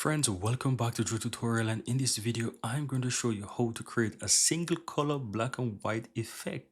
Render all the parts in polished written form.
friends, welcome back to Drew Tutorial, and in this video I'm going to show you how to create a single color black and white effect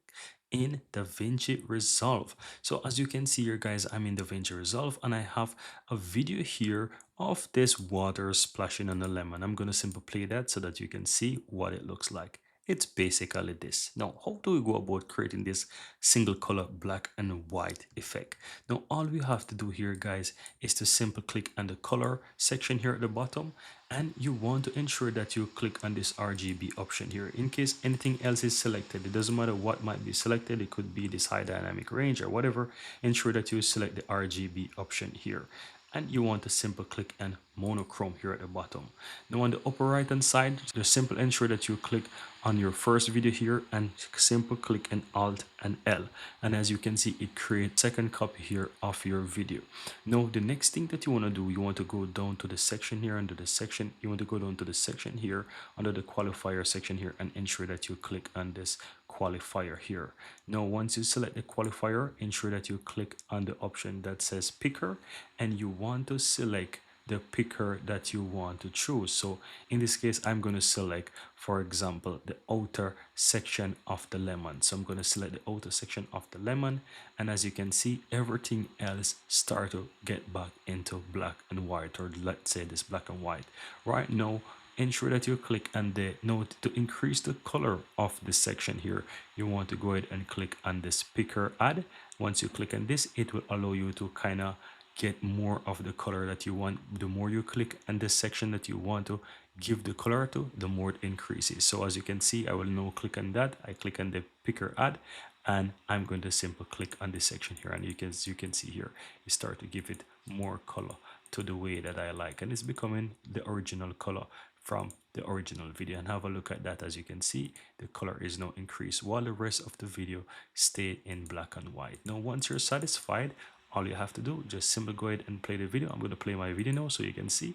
in Davinci Resolve. So as you can see here guys, I'm in Davinci Resolve and I have a video here of this water splashing on the lemon. I'm going to simply play that so that you can see what it looks like. It's basically this. Now, how do we go about creating this single color black and white effect? Now, all we have to do here, guys, is to simply click on the color section here at the bottom, and you want to ensure that you click on this RGB option here. In case anything else is selected, it doesn't matter what might be selected. It could be this high dynamic range or whatever. Ensure that you select the RGB option here, and you want to simply click on monochrome here at the bottom. Now on the upper right hand side, just simply ensure that you click on your first video here and simply click on Alt and L, and as you can see, it creates second copy here of your video. Now the next thing that you want to do, you want to go down to the section here under the section, you want to go down to the section here under the qualifier section here and ensure that you click on this qualifier here. Now once you select the qualifier, ensure that you click on the option that says picker, and you want to select the picker that you want to choose. So in this case, I'm going to select, for example, the outer section of the lemon. So I'm going to select the outer section of the lemon, and as you can see, everything else start to get back into black and white, or let's say this black and white. Right now, ensure that you click on the note to increase the color of this section here. You want to go ahead and click on this picker add. Once you click on this, it will allow you to kind of get more of the color that you want. The more you click on this section that you want to give the color to, the more it increases. So as you can see, I will now click on that. I click on the picker add, and I'm going to simply click on this section here, and as you can see here, you start to give it more color to the way that I like, and it's becoming the original color from the original video. And have a look at that. As you can see, the color is now increased while the rest of the video stayed in black and white. Now once you're satisfied, all you have to do, just simply go ahead and play the video. I'm going to play my video now so you can see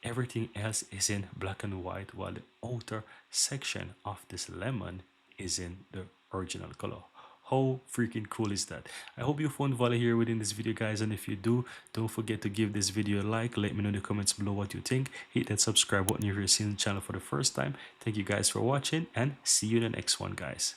everything else is in black and white while the outer section of this lemon is in the original color. How freaking cool is that? I hope you found value here within this video, guys, and if you do, don't forget to give this video a like. Let me know in the comments below what you think. Hit that subscribe button if you're seeing the channel for the first time. Thank you guys for watching, and see you in the next one, guys.